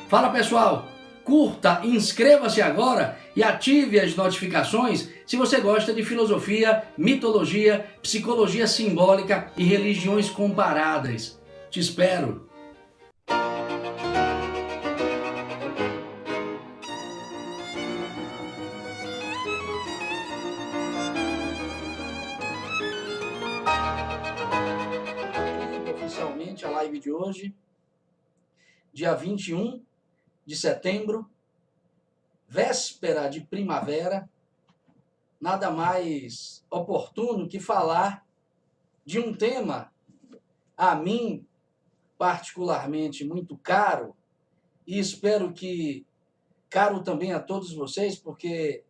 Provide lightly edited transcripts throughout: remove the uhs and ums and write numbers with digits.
Fala pessoal, curta, inscreva-se agora e ative as notificações se você gosta de filosofia, mitologia, psicologia simbólica e religiões comparadas. Te espero! Oficialmente a live de hoje, dia 21 de setembro, véspera de primavera, nada mais oportuno que falar de um tema a mim particularmente muito caro e espero que caro também a todos vocês, porque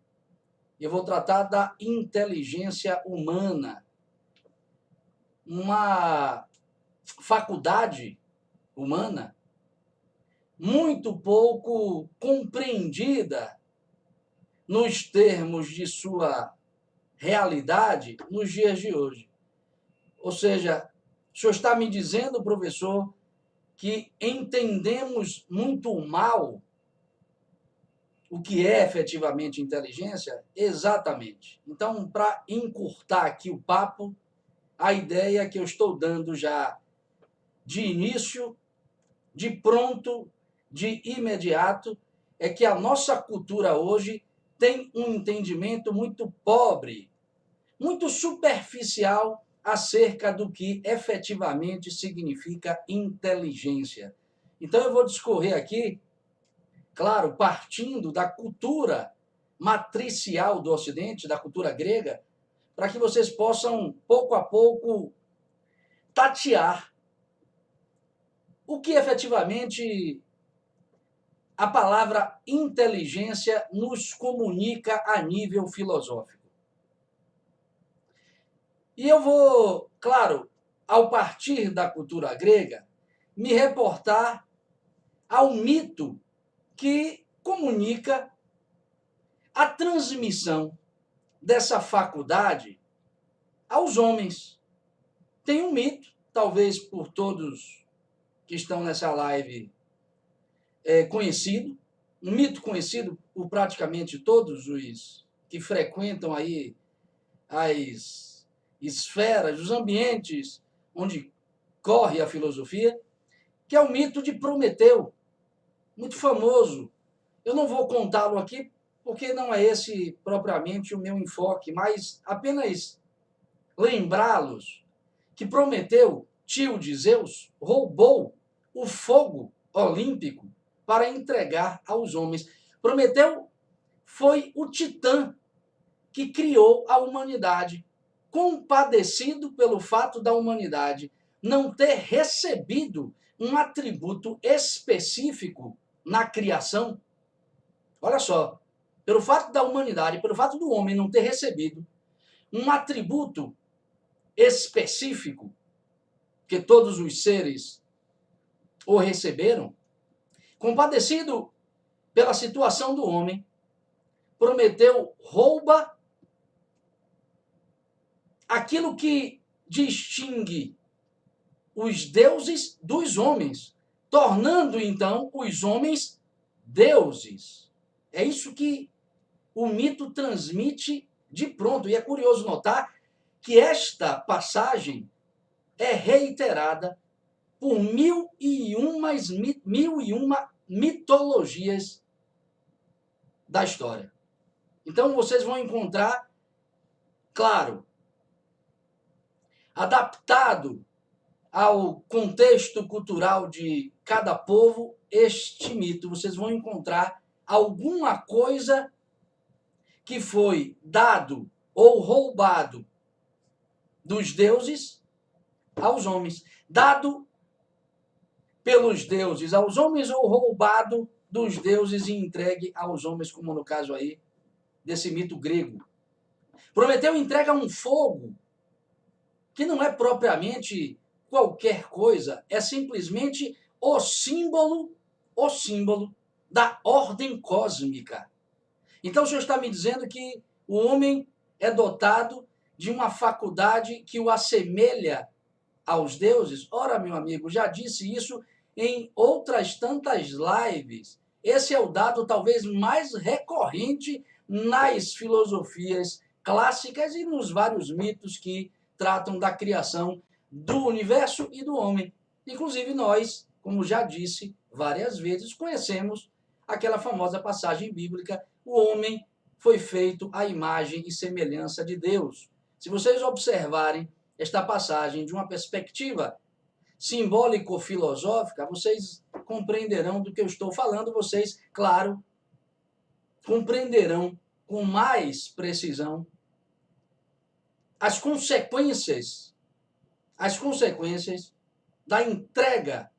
eu vou tratar da inteligência humana, uma faculdade humana muito pouco compreendida nos termos de sua realidade nos dias de hoje. Ou seja, o senhor está me dizendo, professor, que entendemos muito mal o que é efetivamente inteligência? Exatamente. Então, para encurtar aqui o papo, a ideia que eu estou dando já de início, de pronto, de imediato, é que a nossa cultura hoje tem um entendimento muito pobre, muito superficial acerca do que efetivamente significa inteligência. Então eu vou discorrer aqui, claro, partindo da cultura matricial do Ocidente, da cultura grega, para que vocês possam, pouco a pouco, tatear o que efetivamente a palavra inteligência nos comunica a nível filosófico. E eu vou, claro, ao partir da cultura grega, me reportar ao mito que comunica a transmissão dessa faculdade aos homens. Tem um mito, talvez por todos que estão nessa live conhecido, um mito conhecido por praticamente todos os que frequentam aí as esferas, os ambientes onde corre a filosofia, que é o mito de Prometeu, muito famoso. Eu não vou contá-lo aqui, porque não é esse propriamente o meu enfoque, mas apenas lembrá-los que Prometeu, tio de Zeus, roubou o fogo olímpico para entregar aos homens. Prometeu foi o titã que criou a humanidade, compadecido pelo fato da humanidade não ter recebido um atributo específico na criação. Olha só, pelo fato da humanidade, pelo fato do homem não ter recebido um atributo específico, que todos os seres o receberam, compadecido pela situação do homem, Prometeu rouba aquilo que distingue os deuses dos homens, tornando então os homens deuses. É isso que o mito transmite de pronto. E é curioso notar que esta passagem é reiterada por mil e uma mitologias da história. Então vocês vão encontrar, claro, adaptado ao contexto cultural de cada povo, este mito, vocês vão encontrar alguma coisa que foi dado ou roubado dos deuses aos homens. Dado pelos deuses aos homens ou roubado dos deuses e entregue aos homens, como no caso aí desse mito grego. Prometeu entrega um fogo que não é propriamente qualquer coisa, é simplesmente o símbolo da ordem cósmica. Então o senhor está me dizendo que o homem é dotado de uma faculdade que o assemelha aos deuses? Ora, meu amigo, já disse isso em outras tantas lives. Esse é o dado talvez mais recorrente nas filosofias clássicas e nos vários mitos que tratam da criação do universo e do homem. Inclusive nós, como já disse várias vezes, conhecemos aquela famosa passagem bíblica: o homem foi feito à imagem e semelhança de Deus. Se vocês observarem esta passagem de uma perspectiva simbólico-filosófica, vocês compreenderão do que eu estou falando. Vocês, claro, compreenderão com mais precisão as consequências da entrega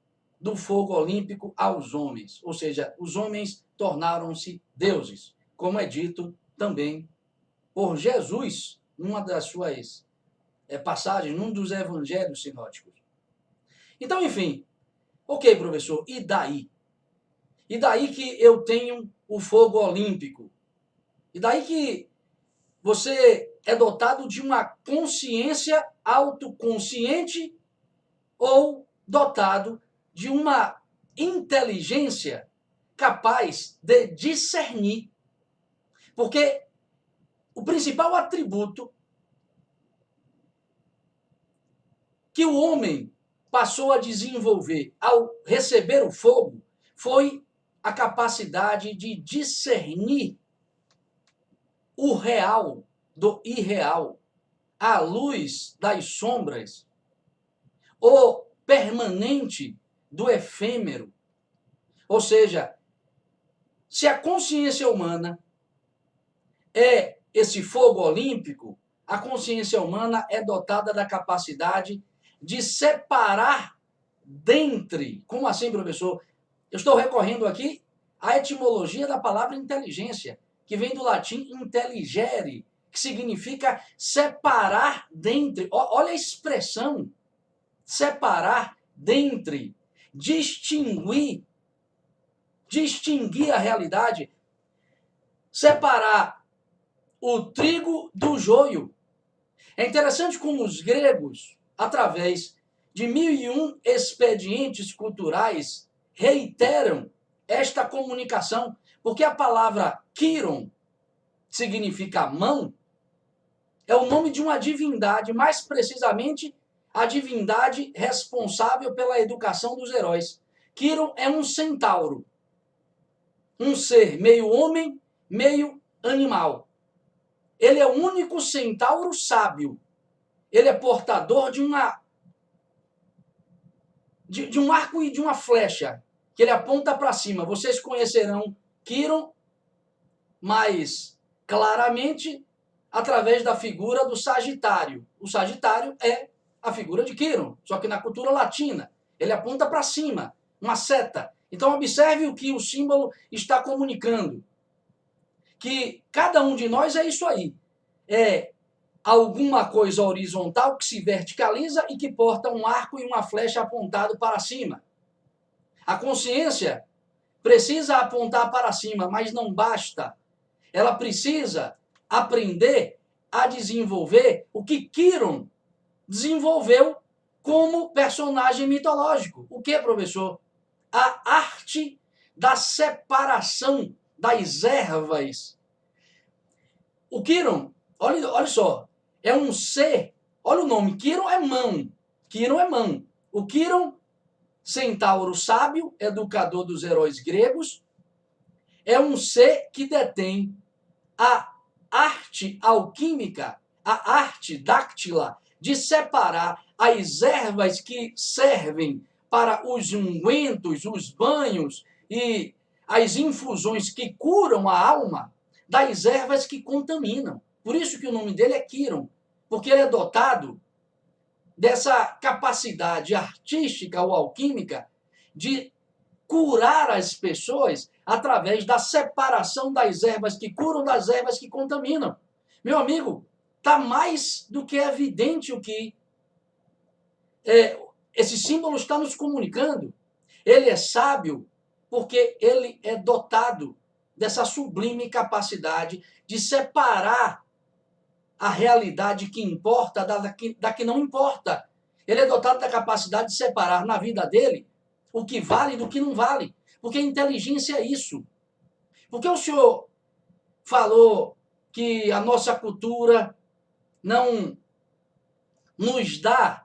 do fogo olímpico aos homens. Ou seja, os homens tornaram-se deuses, como é dito também por Jesus numa das suas passagens, num dos evangelhos sinóticos. Então, enfim, ok, professor, e daí? E daí que eu tenho o fogo olímpico? E daí que você é dotado de uma consciência autoconsciente ou dotado de uma inteligência capaz de discernir? Porque o principal atributo que o homem passou a desenvolver ao receber o fogo foi a capacidade de discernir o real do irreal, a luz das sombras, o permanente do efêmero. Ou seja, se a consciência humana é esse fogo olímpico, a consciência humana é dotada da capacidade de separar dentre. Como assim, professor? Eu estou recorrendo aqui à etimologia da palavra inteligência, que vem do latim intelligere, que significa separar dentre. Olha a expressão, separar dentre, distinguir a realidade, separar o trigo do joio. É interessante como os gregos, através de 1001 expedientes culturais, reiteram esta comunicação, porque a palavra Quiron significa mão, é o nome de uma divindade, mais precisamente a divindade responsável pela educação dos heróis. Quiron é um centauro, um ser meio homem, meio animal. Ele é o único centauro sábio. Ele é portador de um arco e de uma flecha, que ele aponta para cima. Vocês conhecerão Quiron mais claramente através da figura do Sagitário. O Sagitário é a figura de Quiron, só que na cultura latina. Ele aponta para cima, uma seta. Então observe o que o símbolo está comunicando. Que cada um de nós é isso aí. É alguma coisa horizontal que se verticaliza e que porta um arco e uma flecha apontado para cima. A consciência precisa apontar para cima, mas não basta. Ela precisa aprender a desenvolver o que Quiron desenvolveu como personagem mitológico. O que, professor? A arte da separação das ervas. O Quiron, olha só, é um ser, olha o nome, Quiron é mão. Quiron é mão. O Quiron, centauro sábio, educador dos heróis gregos, é um ser que detém a arte alquímica, a arte dáctila, de separar as ervas que servem para os ungüentos, os banhos e as infusões que curam a alma, das ervas que contaminam. Por isso que o nome dele é Quiron, porque ele é dotado dessa capacidade artística ou alquímica de curar as pessoas através da separação das ervas que curam das ervas que contaminam. Meu amigo, está mais do que evidente o que esse símbolo está nos comunicando. Ele é sábio porque ele é dotado dessa sublime capacidade de separar a realidade que importa da que não importa. Ele é dotado da capacidade de separar na vida dele o que vale do que não vale. Porque inteligência é isso. Porque o senhor falou que a nossa cultura não nos dá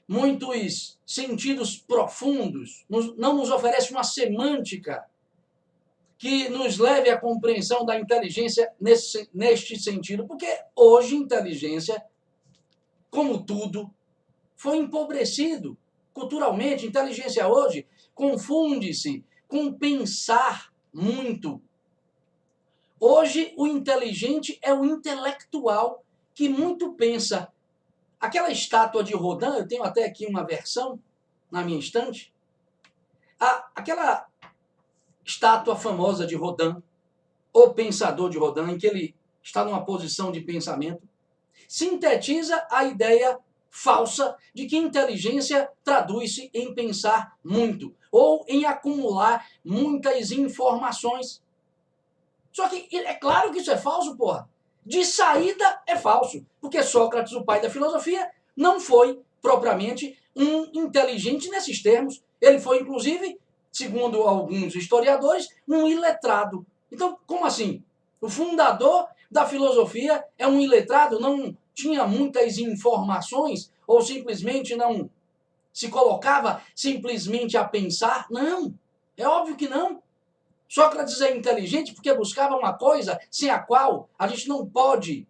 muitos sentidos profundos, não nos oferece uma semântica que nos leve à compreensão da inteligência neste sentido. Porque hoje inteligência, como tudo, foi empobrecido culturalmente. Inteligência hoje confunde-se com pensar muito. Hoje o inteligente é o intelectual que muito pensa. Aquela estátua de Rodin, eu tenho até aqui uma versão na minha estante, aquela estátua famosa de Rodin, o pensador de Rodin, em que ele está numa posição de pensamento, sintetiza a ideia falsa de que inteligência traduz-se em pensar muito ou em acumular muitas informações. Só que é claro que isso é falso, porra. De saída é falso, porque Sócrates, o pai da filosofia, não foi propriamente um inteligente nesses termos. Ele foi, inclusive, segundo alguns historiadores, um iletrado. Então, como assim? O fundador da filosofia é um iletrado, não tinha muitas informações ou simplesmente não se colocava simplesmente a pensar? Não, é óbvio que não. Sócrates é inteligente porque buscava uma coisa sem a qual a gente não pode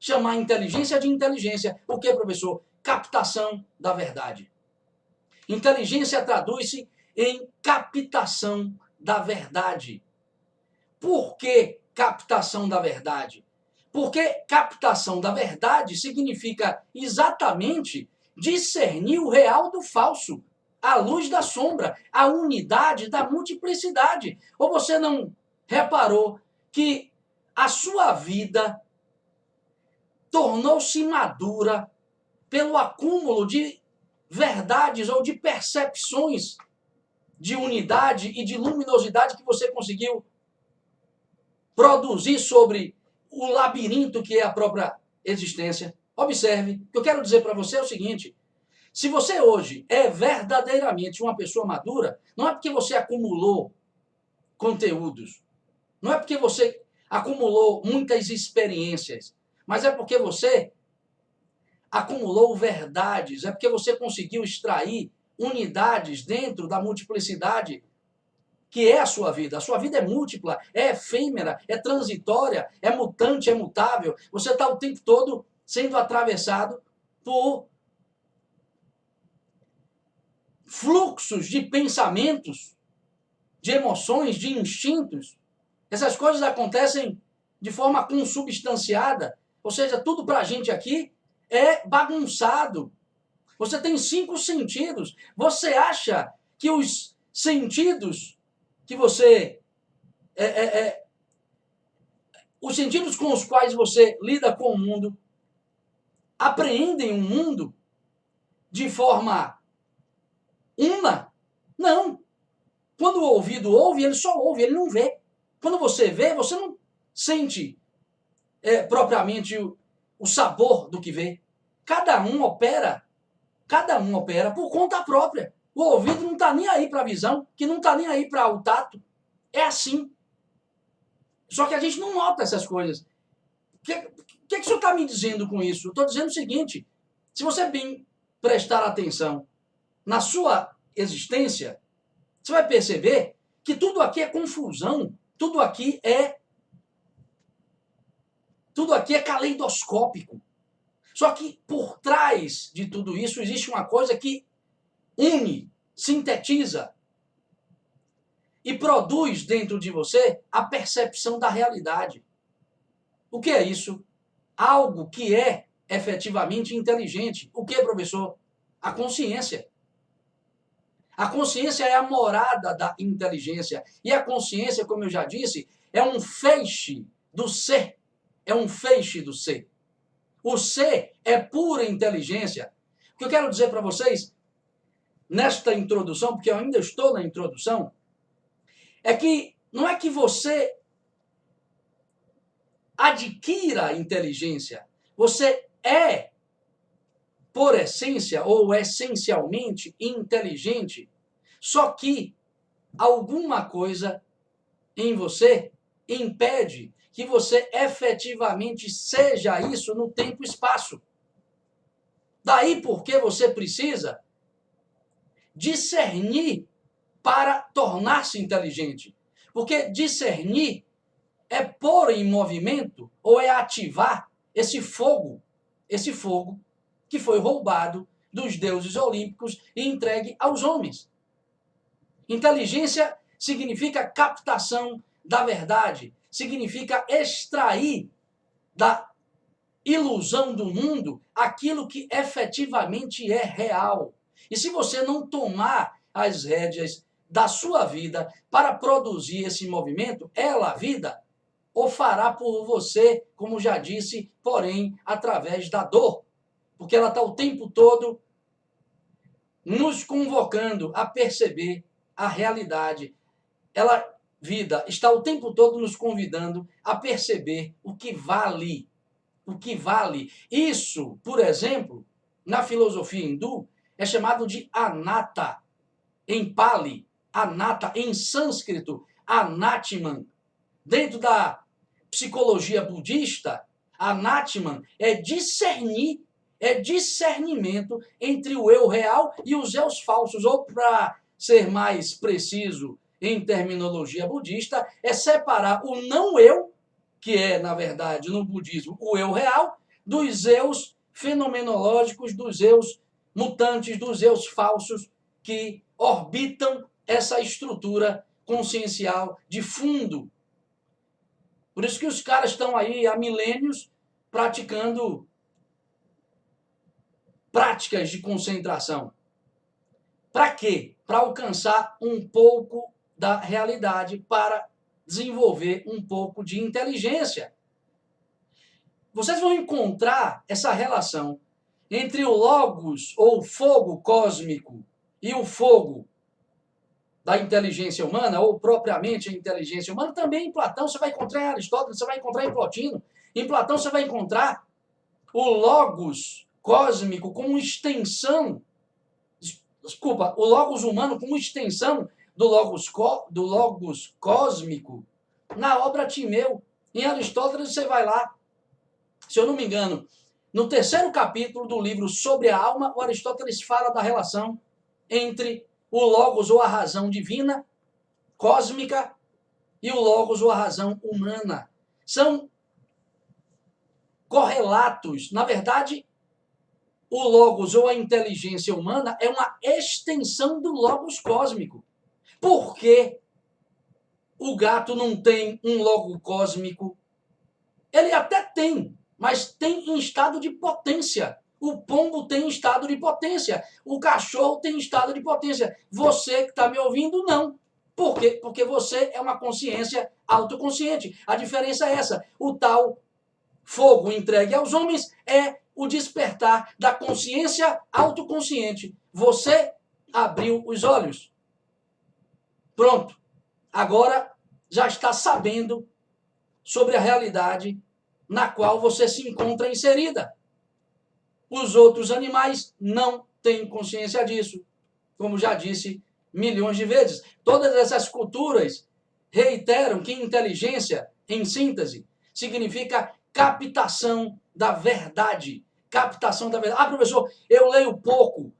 chamar inteligência de inteligência. O que, professor? Captação da verdade. Inteligência traduz-se em captação da verdade. Por que captação da verdade? Porque captação da verdade significa exatamente discernir o real do falso, a luz da sombra, a unidade da multiplicidade. Ou você não reparou que a sua vida tornou-se madura pelo acúmulo de verdades ou de percepções de unidade e de luminosidade que você conseguiu produzir sobre o labirinto que é a própria existência? Observe, o que eu quero dizer para você é o seguinte: se você hoje é verdadeiramente uma pessoa madura, não é porque você acumulou conteúdos, não é porque você acumulou muitas experiências, mas é porque você acumulou verdades, é porque você conseguiu extrair unidades dentro da multiplicidade que é a sua vida. A sua vida é múltipla, é efêmera, é transitória, é mutante, é mutável. Você está o tempo todo sendo atravessado por fluxos de pensamentos, de emoções, de instintos. Essas coisas acontecem de forma consubstanciada, ou seja, tudo para a gente aqui é bagunçado. Você tem 5 sentidos. Você acha que os sentidos que você... os sentidos com os quais você lida com o mundo apreendem o mundo de forma una? Não. Quando o ouvido ouve, ele só ouve, ele não vê. Quando você vê, você não sente propriamente o sabor do que vê. Cada um opera por conta própria. O ouvido não está nem aí para a visão, que não está nem aí para o tato. É assim. Só que a gente não nota essas coisas. O que o senhor está me dizendo com isso? Eu estou dizendo o seguinte: se você bem prestar atenção na sua existência, você vai perceber que tudo aqui é confusão, tudo aqui é caleidoscópico. Só que por trás de tudo isso existe uma coisa que une, sintetiza e produz dentro de você a percepção da realidade. O que é isso? Algo que é efetivamente inteligente. O que, professor? A consciência. A consciência é a morada da inteligência. E a consciência, como eu já disse, é um feixe do ser. É um feixe do ser. O ser é pura inteligência. O que eu quero dizer para vocês, nesta introdução, porque eu ainda estou na introdução, é que não é que você adquira inteligência. Você é, por essência ou essencialmente, inteligente. Só que alguma coisa em você impede que você efetivamente seja isso no tempo e espaço. Daí porque você precisa discernir para tornar-se inteligente. Porque discernir é pôr em movimento ou é ativar esse fogo que foi roubado dos deuses olímpicos e entregue aos homens. Inteligência significa captação da verdade, significa extrair da ilusão do mundo aquilo que efetivamente é real. E se você não tomar as rédeas da sua vida para produzir esse movimento, ela, a vida, o fará por você, como já disse, porém, através da dor. Porque ela está o tempo todo nos convocando a perceber a realidade. Ela, vida, está o tempo todo nos convidando a perceber o que vale. O que vale. Isso, por exemplo, na filosofia hindu, é chamado de anatta, em Pali, anatta, em sânscrito, anatman. Dentro da psicologia budista, anatman é discernir, é discernimento entre o eu real e os eus falsos, ou para ser mais preciso em terminologia budista, é separar o não eu, que é, na verdade, no budismo, o eu real, dos eus fenomenológicos, dos eus mutantes, dos eus falsos que orbitam essa estrutura consciencial de fundo. Por isso que os caras estão aí há milênios praticando práticas de concentração. Para quê? Para alcançar um pouco da realidade, para desenvolver um pouco de inteligência. Vocês vão encontrar essa relação entre o logos, ou fogo cósmico, e o fogo da inteligência humana, ou propriamente a inteligência humana, também em Platão você vai encontrar, em Aristóteles você vai encontrar, em Plotino. Em Platão você vai encontrar o logos cósmico como extensão, desculpa, o logos humano como extensão do logos cósmico na obra Timeu. Em Aristóteles você vai lá, se eu não me engano, no 3º capítulo do livro Sobre a Alma, o Aristóteles fala da relação entre o logos ou a razão divina, cósmica, e o logos ou a razão humana. São correlatos. Na verdade, o logos ou a inteligência humana é uma extensão do logos cósmico. Por que o gato não tem um logo cósmico? Ele até tem, mas tem em estado de potência. O pombo tem estado de potência. O cachorro tem estado de potência. Você que está me ouvindo, não. Por quê? Porque você é uma consciência autoconsciente. A diferença é essa. O tal fogo entregue aos homens é o despertar da consciência autoconsciente. Você abriu os olhos. Pronto. Agora já está sabendo sobre a realidade na qual você se encontra inserida. Os outros animais não têm consciência disso. Como já disse milhões de vezes. Todas essas culturas reiteram que inteligência, em síntese, significa captação da verdade. Captação da verdade. Ah, professor, eu leio pouco,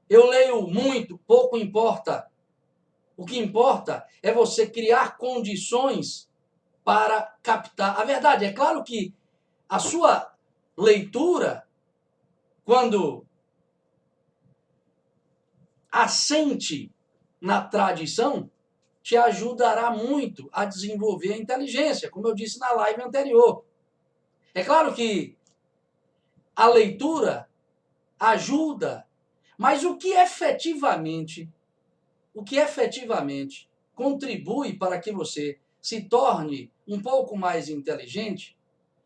eu leio muito, pouco importa. O que importa é você criar condições para captar a verdade. É claro que a sua leitura, quando assente na tradição, te ajudará muito a desenvolver a inteligência, como eu disse na live anterior. É claro que a leitura ajuda, mas o que efetivamente contribui para que você se torne um pouco mais inteligente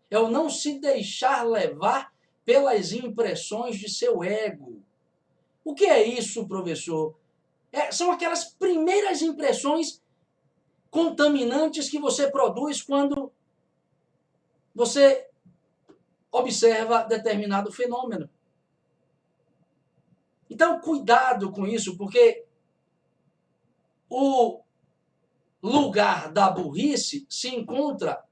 é o não se deixar levar pelas impressões de seu ego. O que é isso, professor? São aquelas primeiras impressões contaminantes que você produz quando você observa determinado fenômeno. Então, cuidado com isso, porque o lugar da burrice se encontra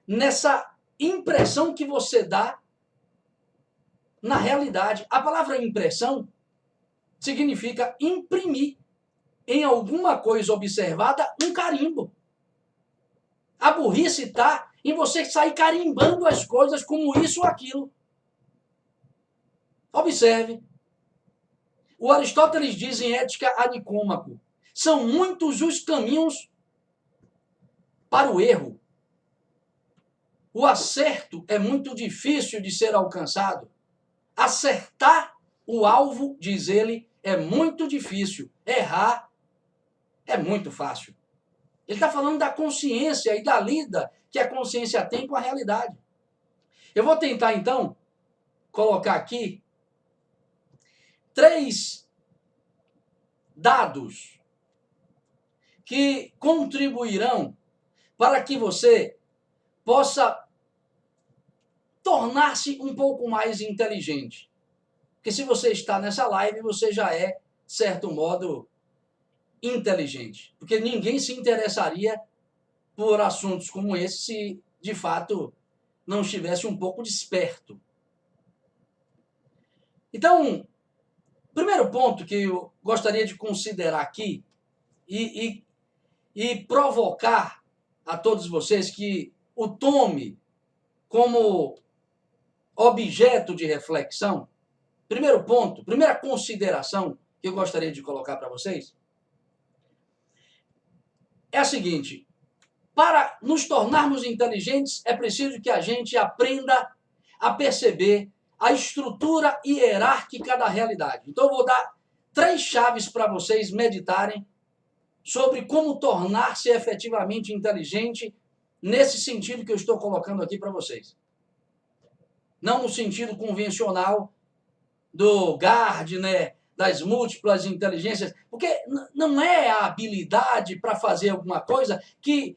nessa impressão que você dá na realidade. A palavra impressão significa imprimir em alguma coisa observada um carimbo. A burrice está em você sair carimbando as coisas como isso ou aquilo. Observe. O Aristóteles diz em Ética a Nicômaco: são muitos os caminhos para o erro. O acerto é muito difícil de ser alcançado. Acertar o alvo, diz ele, é muito difícil. Errar é muito fácil. Ele está falando da consciência e da lida que a consciência tem com a realidade. Eu vou tentar, então, colocar aqui 3 dados que contribuirão para que você possa tornar-se um pouco mais inteligente. Porque se você está nessa live, você já é, de certo modo, inteligente. Porque ninguém se interessaria por assuntos como esse se, de fato, não estivesse um pouco desperto. Então, primeiro ponto que eu gostaria de considerar aqui e provocar a todos vocês que o tome como objeto de reflexão. Primeiro ponto, primeira consideração que eu gostaria de colocar para vocês é a seguinte: para nos tornarmos inteligentes, é preciso que a gente aprenda a perceber a estrutura hierárquica da realidade. Então, eu vou dar 3 chaves para vocês meditarem sobre como tornar-se efetivamente inteligente nesse sentido que eu estou colocando aqui para vocês. Não no sentido convencional do Gardner, das múltiplas inteligências, porque não é a habilidade para fazer alguma coisa que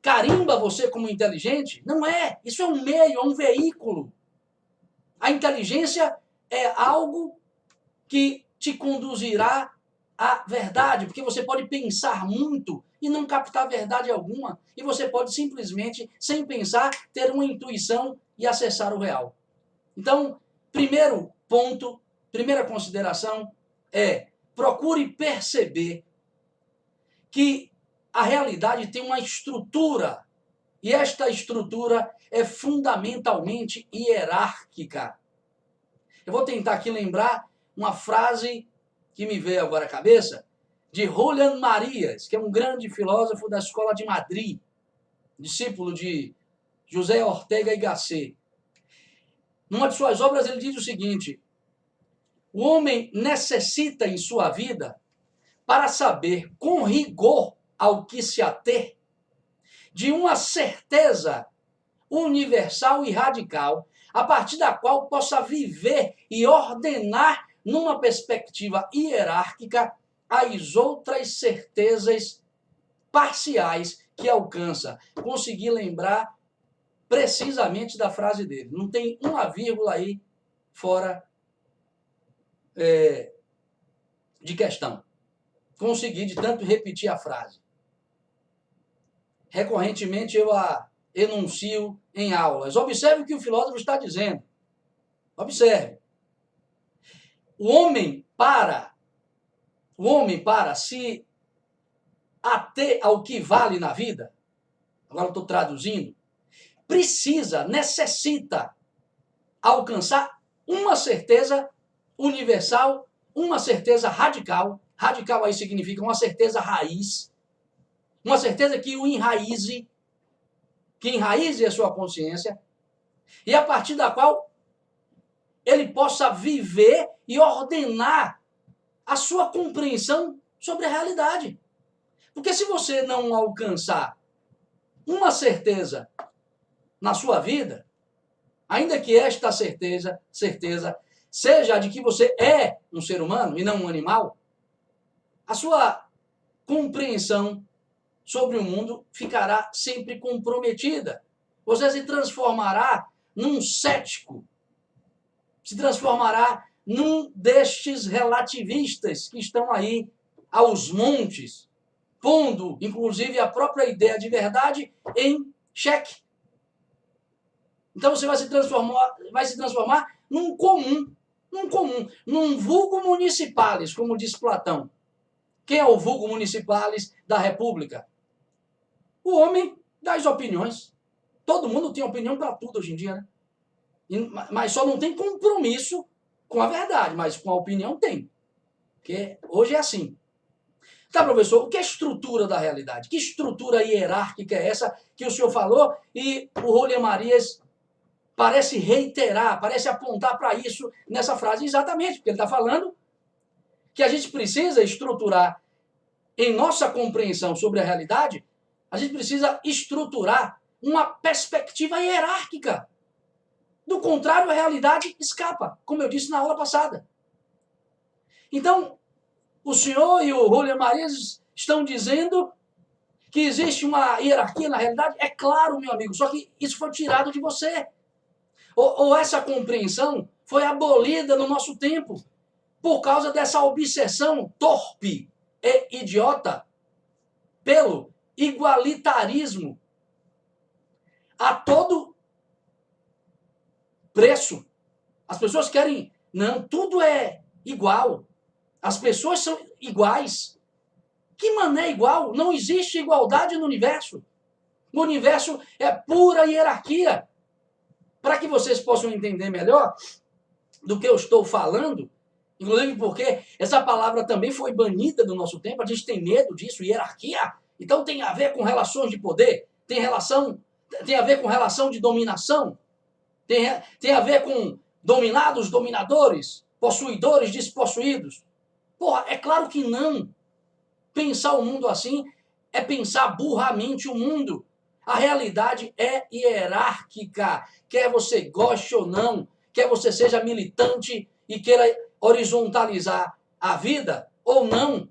carimba você como inteligente. Não é. Isso é um meio, é um veículo. A inteligência é algo que te conduzirá à verdade, porque você pode pensar muito e não captar verdade alguma. E você pode simplesmente, sem pensar, ter uma intuição e acessar o real. Então, primeiro ponto, primeira consideração é: procure perceber que a realidade tem uma estrutura, e esta estrutura é fundamentalmente hierárquica. Eu vou tentar aqui lembrar uma frase que me veio agora à cabeça, de Julián Marías, que é um grande filósofo da Escola de Madrid, discípulo de José Ortega y Gasset. Numa de suas obras ele diz o seguinte: o homem necessita em sua vida, para saber com rigor ao que se ater, de uma certeza universal e radical, a partir da qual possa viver e ordenar numa perspectiva hierárquica as outras certezas parciais que alcança. Consegui lembrar precisamente da frase dele. Não tem uma vírgula aí fora de questão. Consegui de tanto repetir a frase. Recorrentemente eu a enuncio em aulas. Observe o que o filósofo está dizendo. Observe. O homem para se ater ao que vale na vida, agora eu estou traduzindo, necessita alcançar uma certeza universal, uma certeza radical. Radical aí significa uma certeza raiz, uma certeza que o enraize, que enraize a sua consciência, e a partir da qual ele possa viver e ordenar a sua compreensão sobre a realidade. Porque se você não alcançar uma certeza na sua vida, ainda que esta certeza seja a de que você é um ser humano e não um animal, a sua compreensão sobre o mundo ficará sempre comprometida. Você se transformará num cético, se transformará num destes relativistas que estão aí aos montes, pondo, inclusive, a própria ideia de verdade em xeque. Então você vai se transformar num comum, num vulgo municipales, como diz Platão. Quem é o vulgo municipales da República? O homem das opiniões. Todo mundo tem opinião para tudo hoje em dia, né? Mas só não tem compromisso com a verdade, mas com a opinião tem. Porque hoje é assim. Tá, professor, o que é estrutura da realidade? Que estrutura hierárquica é essa que o senhor falou e o Rolha Marias parece reiterar, parece apontar para isso nessa frase? Exatamente, porque ele está falando que a gente precisa estruturar em nossa compreensão sobre a realidade, a gente precisa estruturar uma perspectiva hierárquica. Do contrário, a realidade escapa, como eu disse na aula passada. Então, o senhor e o Rolha Marias estão dizendo que existe uma hierarquia na realidade? É claro, meu amigo, só que isso foi tirado de você. Ou essa compreensão foi abolida no nosso tempo por causa dessa obsessão torpe e idiota pelo igualitarismo a todo preço. As pessoas querem, não, tudo é igual. As pessoas são iguais. Que mané igual? Não existe igualdade no universo. O universo é pura hierarquia. Para que vocês possam entender melhor do que eu estou falando, inclusive porque essa palavra também foi banida do nosso tempo, a gente tem medo disso, hierarquia. Então tem a ver com relações de poder, tem a ver com relação de dominação, tem a ver com dominados, dominadores, possuidores, despossuídos. Porra, é claro que não. Pensar o mundo assim é pensar burramente o mundo. A realidade é hierárquica, quer você goste ou não, quer você seja militante e queira horizontalizar a vida ou não,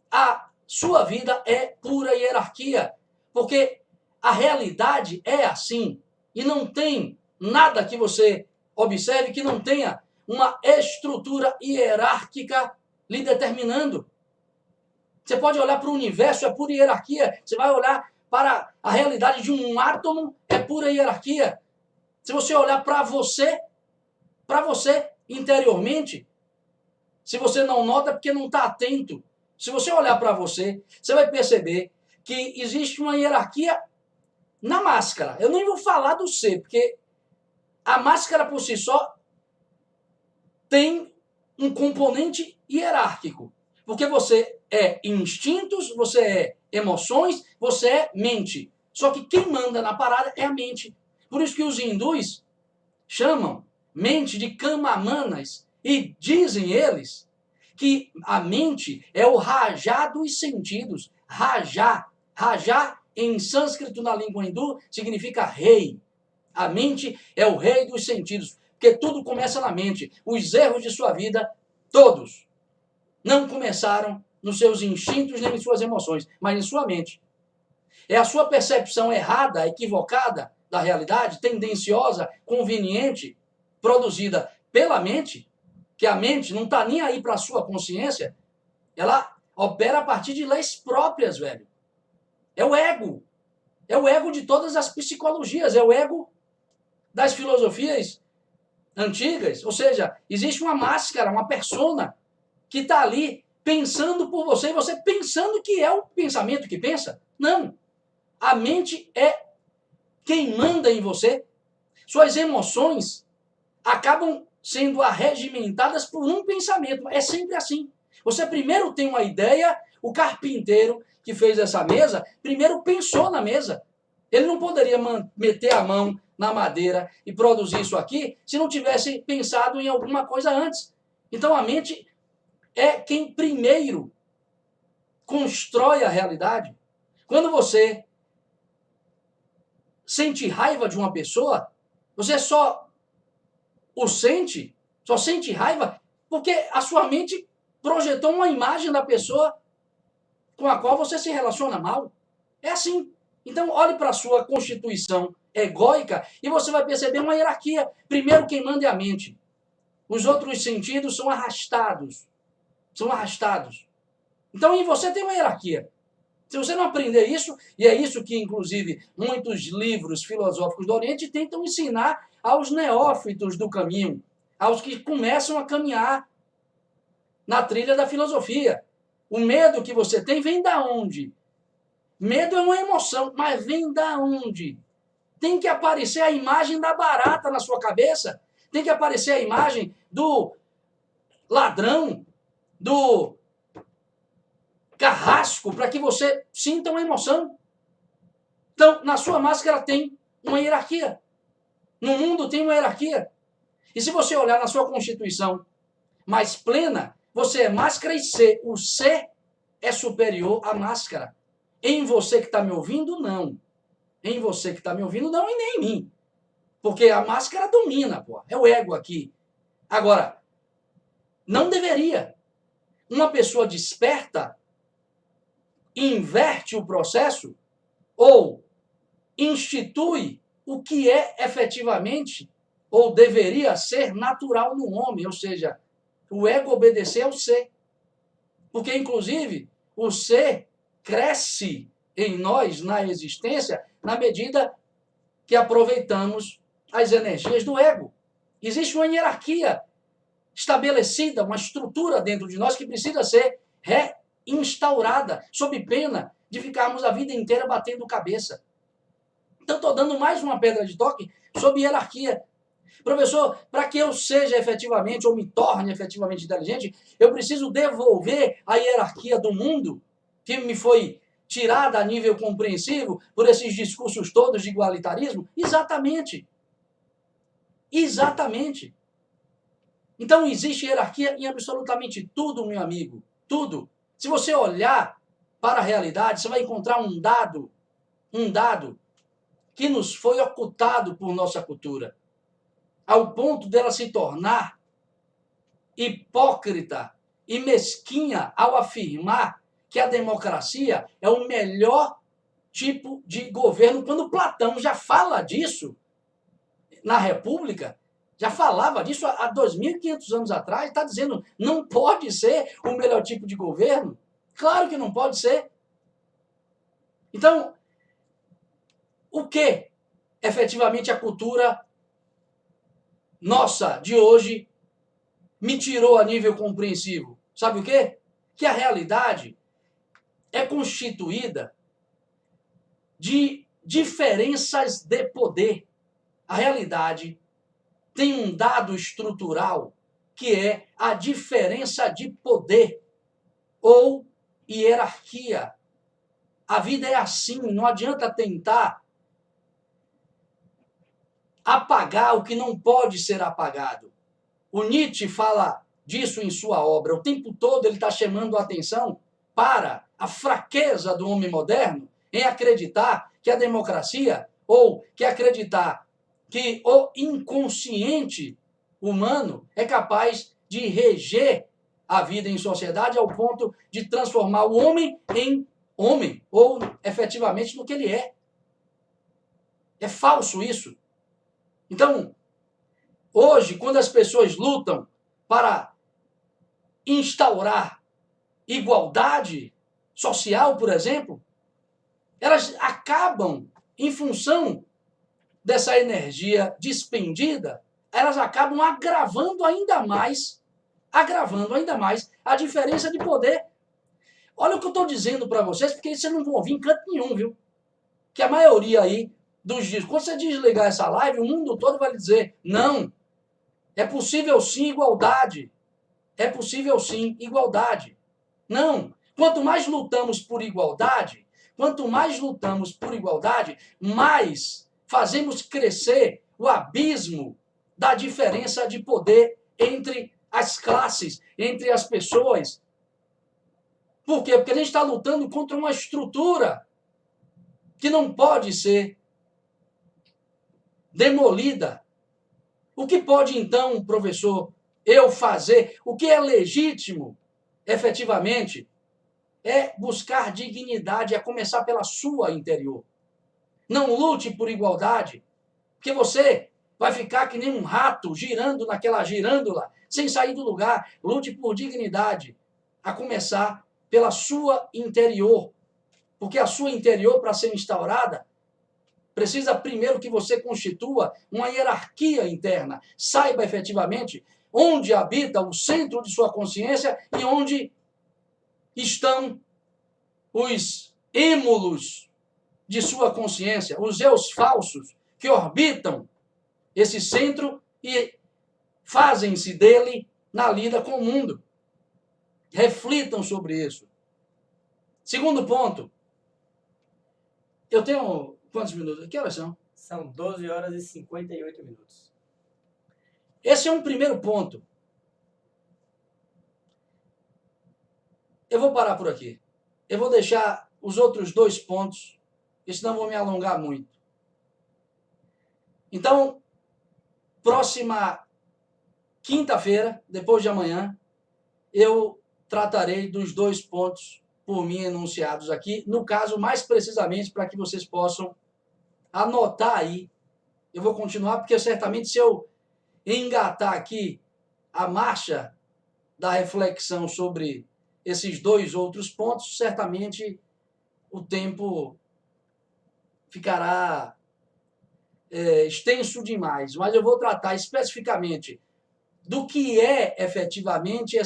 a sua vida é pura hierarquia, porque a realidade é assim e não tem nada que você observe que não tenha uma estrutura hierárquica lhe determinando. Você pode olhar para o universo, é pura hierarquia. Você vai olhar para a realidade de um átomo, é pura hierarquia. Se você olhar para você interiormente, se você não nota é porque não está atento. Se você olhar para você, você vai perceber que existe uma hierarquia na máscara. Eu nem vou falar do ser, porque a máscara por si só tem um componente hierárquico. Porque você é instintos, você é emoções, você é mente. Só que quem manda na parada é a mente. Por isso que os hindus chamam mente de Kamamanas e dizem eles que a mente é o rajá dos sentidos. Rajá. Rajá, em sânscrito, na língua hindu, significa rei. A mente é o rei dos sentidos, porque tudo começa na mente. Os erros de sua vida, todos, não começaram nos seus instintos nem em suas emoções, mas em sua mente. É a sua percepção errada, equivocada da realidade, tendenciosa, conveniente, produzida pela mente, que a mente não está nem aí para a sua consciência, ela opera a partir de leis próprias, velho. É o ego. É o ego de todas as psicologias, é o ego das filosofias antigas. Ou seja, existe uma máscara, uma persona que está ali pensando por você e você pensando que é o pensamento que pensa. Não. A mente é quem manda em você. Suas emoções acabam sendo arregimentadas por um pensamento. É sempre assim. Você primeiro tem uma ideia, o carpinteiro que fez essa mesa, primeiro pensou na mesa. Ele não poderia meter a mão na madeira e produzir isso aqui se não tivesse pensado em alguma coisa antes. Então a mente é quem primeiro constrói a realidade. Quando você sente raiva de uma pessoa, você só sente raiva porque a sua mente projetou uma imagem da pessoa com a qual você se relaciona mal. É assim. Então, olhe para a sua constituição egóica e você vai perceber uma hierarquia. Primeiro, quem manda é a mente. Os outros sentidos são arrastados. São arrastados. Então, em você tem uma hierarquia. Se você não aprender isso, e é isso que, inclusive, muitos livros filosóficos do Oriente tentam ensinar aos neófitos do caminho, aos que começam a caminhar na trilha da filosofia. O medo que você tem vem da onde? Medo é uma emoção, mas vem da onde? Tem que aparecer a imagem da barata na sua cabeça, tem que aparecer a imagem do ladrão, do carrasco, para que você sinta uma emoção. Então, na sua máscara tem uma hierarquia. No mundo tem uma hierarquia. E se você olhar na sua constituição mais plena, você é máscara e ser. O ser é superior à máscara. Em você que está me ouvindo, não. Em você que está me ouvindo, não, e nem em mim. Porque a máscara domina, pô. É o ego aqui. Agora, não deveria. Uma pessoa desperta inverte o processo ou institui o que é efetivamente ou deveria ser natural no homem, ou seja, o ego obedecer ao ser. Porque, inclusive, o ser cresce em nós, na existência, na medida que aproveitamos as energias do ego. Existe uma hierarquia estabelecida, uma estrutura dentro de nós que precisa ser reinstaurada, sob pena de ficarmos a vida inteira batendo cabeça. Então, estou dando mais uma pedra de toque sobre hierarquia. Professor, para que eu seja efetivamente, ou me torne efetivamente inteligente, eu preciso devolver a hierarquia do mundo, que me foi tirada a nível compreensivo por esses discursos todos de igualitarismo? Exatamente. Exatamente. Então, existe hierarquia em absolutamente tudo, meu amigo. Tudo. Se você olhar para a realidade, você vai encontrar um dado que nos foi ocultado por nossa cultura, ao ponto dela se tornar hipócrita e mesquinha ao afirmar que a democracia é o melhor tipo de governo, quando Platão já fala disso na República, já falava disso há 2.500 anos atrás, está dizendo, não pode ser o melhor tipo de governo. Claro que não pode ser. Então, o que efetivamente a cultura nossa de hoje me tirou a nível compreensivo? Sabe o quê? Que a realidade é constituída de diferenças de poder. A realidade tem um dado estrutural que é a diferença de poder ou hierarquia. A vida é assim, não adianta tentar apagar o que não pode ser apagado. O Nietzsche fala disso em sua obra. O tempo todo ele está chamando a atenção para a fraqueza do homem moderno em acreditar que a democracia, ou que acreditar que o inconsciente humano é capaz de reger a vida em sociedade ao ponto de transformar o homem em homem, ou efetivamente no que ele é. É falso isso. Então, hoje, quando as pessoas lutam para instaurar igualdade social, por exemplo, elas acabam, em função dessa energia despendida, elas acabam agravando ainda mais a diferença de poder. Olha o que eu estou dizendo para vocês, porque vocês não vão ouvir em canto nenhum, viu? Que a maioria aí dos dias, quando você desligar essa live, o mundo todo vai dizer, não, é possível sim igualdade. É possível sim igualdade. Não. Quanto mais lutamos por igualdade, mais fazemos crescer o abismo da diferença de poder entre as classes, entre as pessoas. Por quê? Porque a gente está lutando contra uma estrutura que não pode ser demolida. O que pode, então, professor, eu fazer? O que é legítimo, efetivamente, é buscar dignidade, é começar pela sua interior. Não lute por igualdade, porque você vai ficar que nem um rato girando naquela girândola, sem sair do lugar. Lute por dignidade, a começar pela sua interior. Porque a sua interior, para ser instaurada, precisa primeiro que você constitua uma hierarquia interna. Saiba efetivamente onde habita o centro de sua consciência e onde estão os êmulos de sua consciência, os eus falsos que orbitam esse centro e fazem-se dele na lida com o mundo. Reflitam sobre isso. Segundo ponto. Eu tenho quantos minutos? Que horas são? São 12 horas e 58 minutos. Esse é um primeiro ponto. Eu vou parar por aqui. Eu vou deixar os outros 2 pontos, porque senão vou me alongar muito. Então, próxima quinta-feira, depois de amanhã, eu tratarei dos 2 pontos por mim enunciados aqui, no caso, mais precisamente, para que vocês possam anotar aí. Eu vou continuar, porque certamente se eu engatar aqui a marcha da reflexão sobre esses 2 outros pontos, certamente o tempo ficará extenso demais. Mas eu vou tratar especificamente do que é efetivamente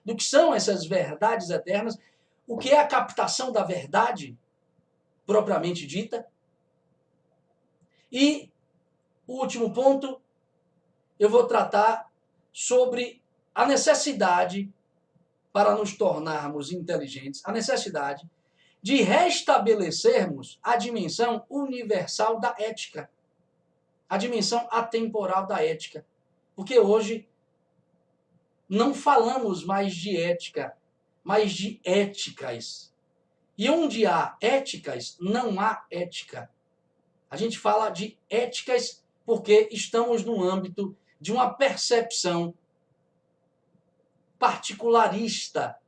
do que são essas verdades eternas, o que é a captação da verdade propriamente dita. E o último ponto, eu vou tratar sobre a necessidade, para nos tornarmos inteligentes, a necessidade de restabelecermos a dimensão universal da ética, a dimensão atemporal da ética. Porque hoje não falamos mais de ética, mas de éticas. E onde há éticas, não há ética. A gente fala de éticas porque estamos no âmbito de uma percepção particularista,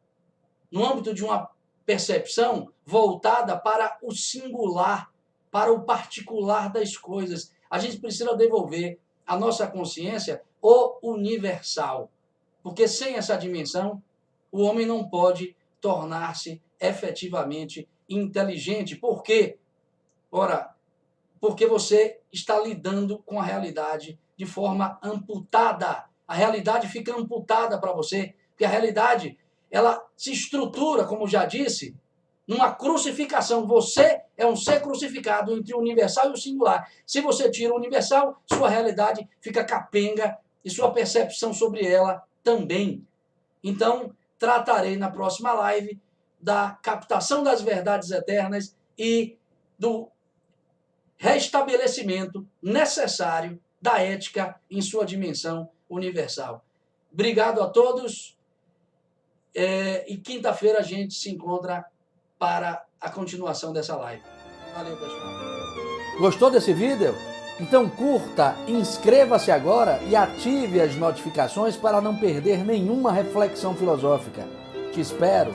no âmbito de uma percepção voltada para o singular, para o particular das coisas. A gente precisa devolver à nossa consciência o universal, porque sem essa dimensão, o homem não pode tornar-se efetivamente inteligente. Por quê? Ora, porque você está lidando com a realidade de forma amputada. A realidade fica amputada para você, porque a realidade, ela se estrutura, como já disse, numa crucificação. Você é um ser crucificado entre o universal e o singular. Se você tira o universal, sua realidade fica capenga e sua percepção sobre ela também. Então, tratarei na próxima live da captação das verdades eternas e do restabelecimento necessário da ética em sua dimensão universal. Obrigado a todos. E quinta-feira a gente se encontra para a continuação dessa live. Valeu, pessoal. Gostou desse vídeo? Então curta, inscreva-se agora e ative as notificações para não perder nenhuma reflexão filosófica. Te espero.